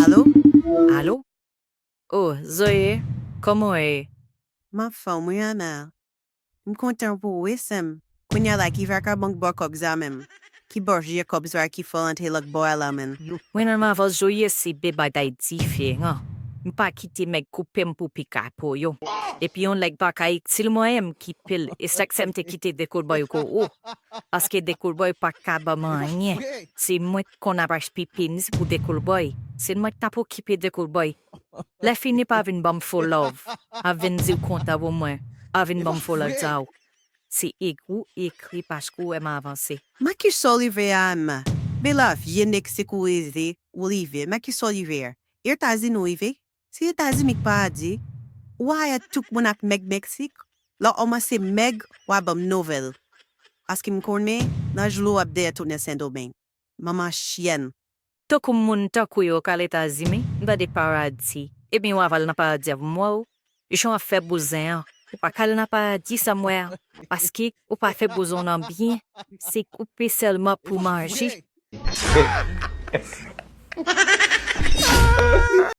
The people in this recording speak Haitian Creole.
Allô? Allô? Oh, Zoé, como é? Ma fome, Ana. Me conta um pouco isso. Quando lá que vai acabar com o exame. Que borgia cobs vai aqui falando que lag boa lá, man. When ma va joie si beba dai zife, nga. Mpa kiti meg kupem pu pika po yo. E pi on leg baka ik silmoem ki pil istak sem te kite de kurboy ko o. Aske de kurboy pa kaba manye. Si mwet kon abash pipins bu de kurboy. Sin mwet tapo kipe de kurboy. Le fini pa vin bam for love. Avin ziu konta wo mwen. Avin bam for la zau. Si egu ekri pasku e ma avanse. Ma que soliver, ama. Bela, yenek se coese, Olivier, ma que soliver. Tazi noive? Se tazi me padi. Why tuk monak Mexique? La oma se meg wabam novel. Aski me corne, na jlo abde tout ne sendo bem. Mama chienne. Toku mun takuyo kaleta zimi, ba de paradisi. E bin waval na paradisi av mwa. Ishon a fe bouzen. Ou pa kal na paradisi somewhere. Paske ou pa fe bouzon nan bien. Se koupe selma pou manji.